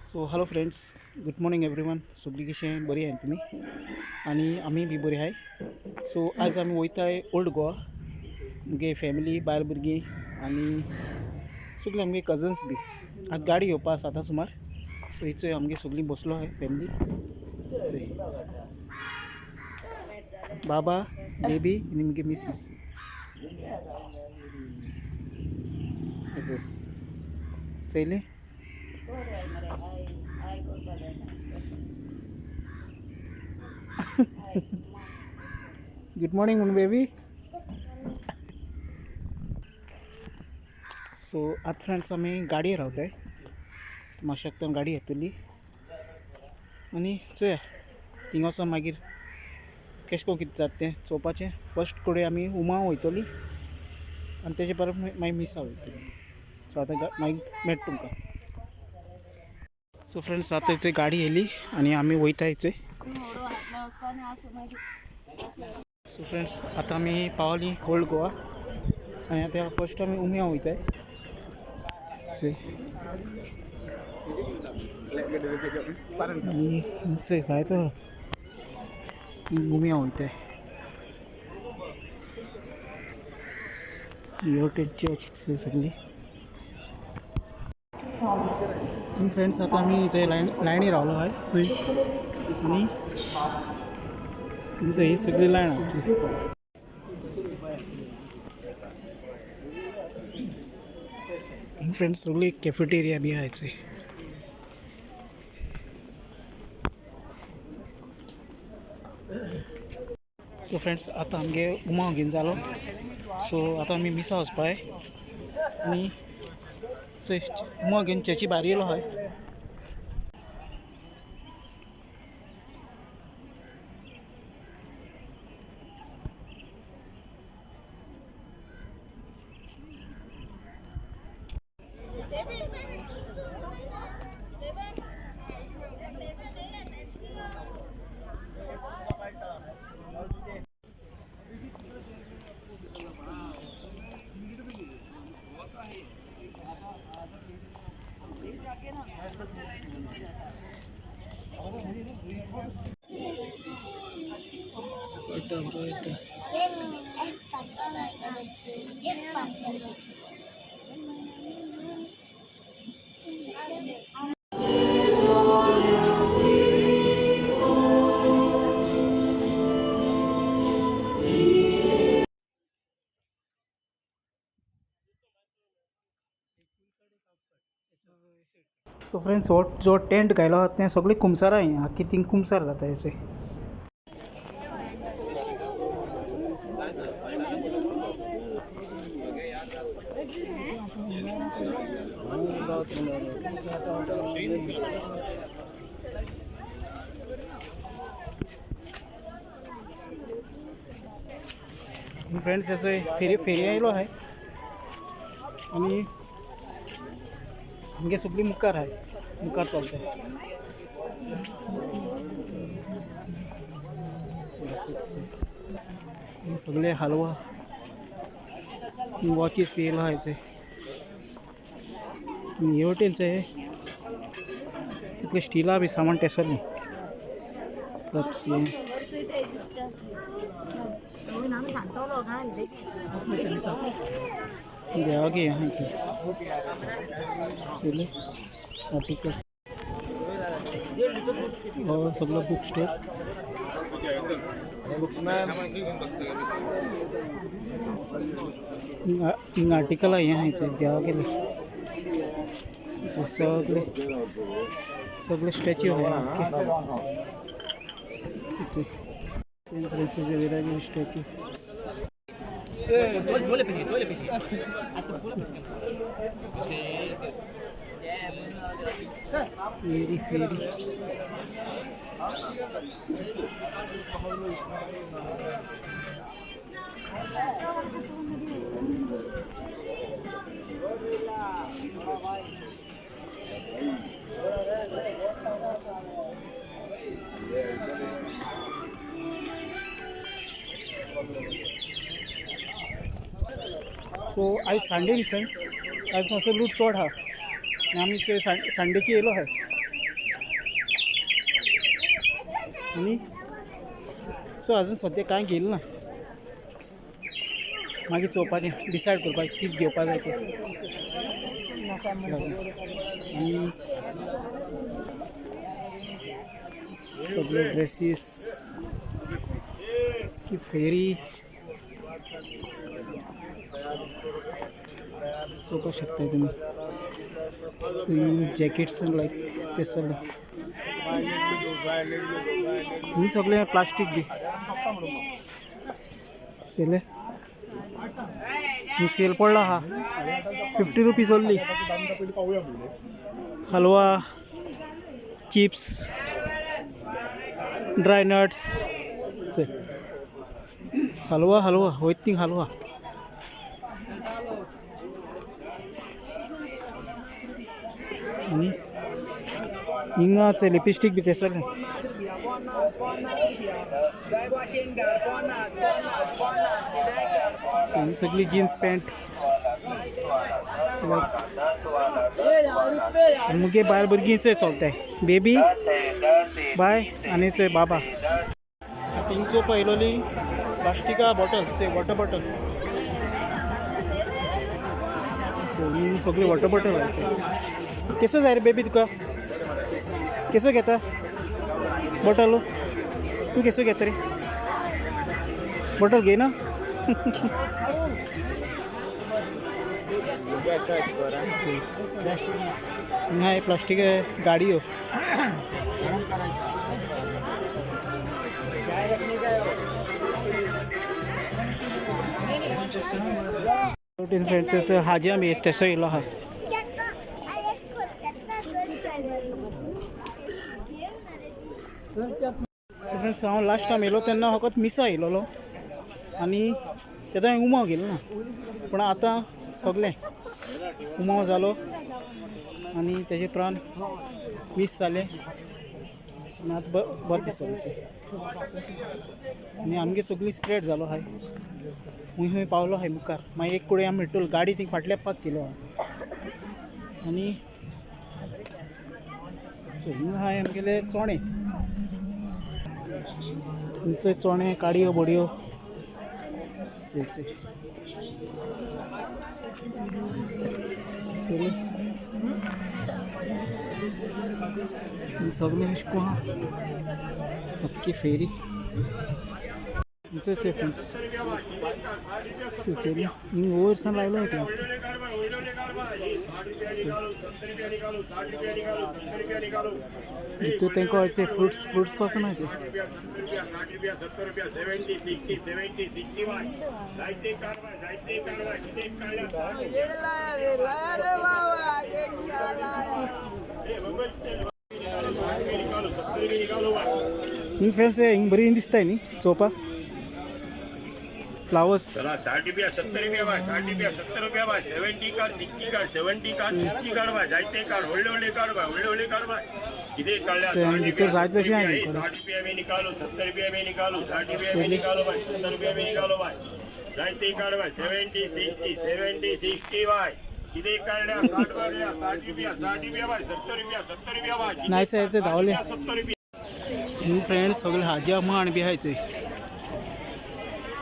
So hello friends, good morning everyone. सगळी कशी बरी आहे तुम्ही? आणि आम्ही बी बरी आहे. सो आज आम्ही वयताय ओल्ड गोवा. मुगे फॅमिली बायल भुरगीं आणि सगळी आमगे कजन्स बी. आज गाडी येवपा 7 सुमार. सो हिचो आमगे सगळी बसलो आहे फॅमिली. बाबा, बेबी आणि मुगे मिसीस. चैले गुड मॉर्निंग म्हणून बेबी. सो आज फ्रेंड्स आम्ही गाडयेर रावताय. मातशें शकता गाडी येतली आनी चोया थिंगा वचोन मागीर कशें को कितें जाता तें चोवपाचें. फर्स्ट कडेन आमी उमा वयतली आनी तेजे परस मागीर मिसा वयतली. सो आतां मागीर मेळटा तुमकां. सो फ्रेंड्स आतां थंयची गाडी येयली आनी आमी वयता थंय. सो फ्रेंड्स आतां आमी पावली ओल्ड गोवा आनी आतां फर्स्ट आमी उम्या वयताय. जायतो उम्या वयताय. युरोटेड चर्च सगळी. फ्रेंड्स आता आम्ही जे लायनी रावलो आहे थंय आणि ही सगळी लायन आमची. फ्रेंड्स सगळी कॅफेटेरिया बी आहे थंय. सो फ्रेंड्स आता आमगे उमा घेवन जालो. सो आता आमी मिसा वचपाय आनी उमा घेवन चर्ची भायर येयलो आहाय. सो फ्रेंड्स जो टेंट घायलो आहा तें सगळें कुमसार आहा. आख्खी थिंग कुमसार जाता हेचे. फ्रेंड्स असं फेरी आयलो आहे आणि आमगे सगळी मुखार आहे. मुखार चलता सगळे हलवा वॉचेस येयलो आहे. हे हॉटेलचे सगळे स्टिला बी सामान टेसरलें. कप्स देवागे यहाँ चले आर्टिकल और सगळं बुक स्टोर. हिंग आर्टिकल आहे यहाँ देवा गेले सगळे सगळे स्टॅच्यू आहे. विराजी स्टॅच्यू. फेरी फेरी सो आज संडे न्ही फ्रेंड्स. आज मातसो लूट चड आहा. आमी संडेची येयलो आहाय आनी सो अजून सद्या कांय गेल ना, मागीर चोवपाचें डिसायड करपाचें कितें घेवपा जाय तें. आनी सगळे ड्रेसीस की फेरी चोवपाक शकता तुमी. जॅकेट्स लायक ते सगळे ही सगळे प्लास्टीक बी चले. सेल पडला हा 50 रुपीज ओनली. हलवा, चिप्स, ड्राय नट्स. हलवा हलवा वयत थिंग हलवा. आनी हिंगा लिपस्टीक बी ते सगळे. सगळी जीन्स पॅन्ट मुगे बायल भुरगीं चोय चलताय. बेबी बाय आनी चोय बाबा. थिंगचो पयलोली प्लास्टिका बॉटल चोय वॉटर बॉटल. सगळी वॉटर बॉटल घालचे. केसो जाय रे बेबी तुका? केसो घेता बॉटल? तू केसो घेता रे? बॉटल घे ना. हाय प्लास्टिक गाडी हो. फ्रेंड्स हाजी आमी तेसो येयलो आहा. फ्रेंड्स हांव लास्ट टायम येयलो तेन्ना फकत मिसा येयलोलो आनी तेन्ना हांवें उमाव गेलो ना. पूण आतां सगळें उमाव जालो आनी तेजे उपरांत मीस जालें आनी आतां बरें दिसता. आनी आमगे सगळी स्प्रेड जालो आहाय. खूंय खूंय पावलो आहाय मुखार. मागीर एक कडेन आमी मेळटलो गाडी थिंग फाटल्या पाक केलो आनी हिंगा आहाय आमगेले चोणे. थंयचो चोणे काडयो बडयो चोय सगळें अशें करून अख्खी फेरी चोय फ्रेंड्स. चोय हिंग वयरसान लायलो हाय थिंग. तो तेंको हरचे फ्रुट्स पासून आहे. हिंग फ्रेंड्स हिंग बरी दिसताय न्ही चोवपाक. फ्लावर्स 60 रुपया 70 रुपया बाय 60 रुपया 70 रुपया by 70 card 60 card 70 card 60 card by जायते card holder card by holder card by इधे काढल्या 60 जायत पैसे आहे. 60 रुपया में निकालो 70 रुपया में निकालो 60 रुपया में निकालो बाय 70 रुपया में निकालो बाय जायते कार्ड बाय 70 60 बाय इधे काढल्या 60 वाल्या 60 रुपया बाय 70 रुपया बाय नाईस आहे धावले. 70 रुपया. फ्रेंड्स सगळे हाजी अम्मा आणि बिहायचे.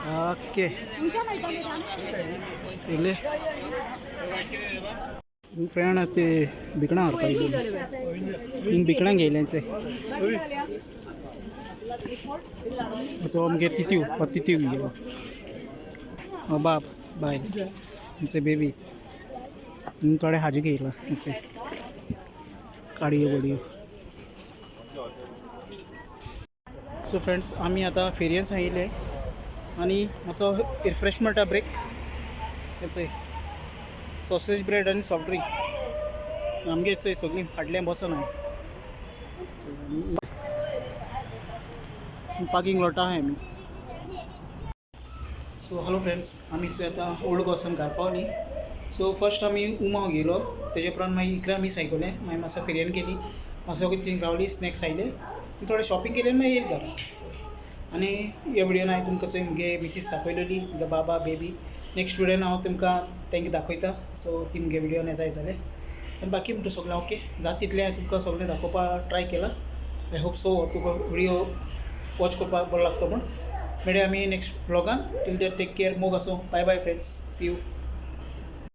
ओके चले फ्रेंडाचे भिकणां हाडपाक हिंग भिकणां घेयल्यांचे. जो आमगे तितीव गेलो बाप बाय आमचे बेबी. हिंग थोडे हाजी घेयला आमचे काडयो बडयो. सो फ्रेंड्स आमी आतां फेरयेंस आयिल्ले आनी मातसो रिफ्रेशमेंट ब्रेक. चोय सॉसेज ब्रेड आनी सॉफ्ट ड्रिंक आमगे चोय सगळीं फाटल्यान बसून आहाय. पार्किंग लॉटा आहाय आमी. सो हॅलो फ्रेंड्स आमी चोय आतां ओल्ड गोसन घरा पावली. सो फर्स्ट आमी उमाव गेलो तेजे उपरांत मागीर इकरा आमी सायकले मागीर मातसो फेरयेन गेली मातसो थिंग रावली स्नॅक्स आयले थोडे शॉपिंग केलें मागीर येयली घरा. आनी ह्या विडियोन हांवें तुमकां चोय मुगे मिसीस दाखयलेली मुगे बाबा बेबी. नेक्स्ट विडियोन हांव तुमकां तेंकां दाखयता. सो ती मुगे विडियोन येताय जालें आनी बाकी म्हणटा सगळें ओके जाता तितलें हांवें तुमकां सगळें दाखोवपाक ट्राय केलां. आय होप सो तुका विडियो वॉच करपाक बरो लागता म्हूण मेळया आमी नेक्स्ट ब्लॉगान टील डेट टेक केअर मोग आसूं bye bye friends see you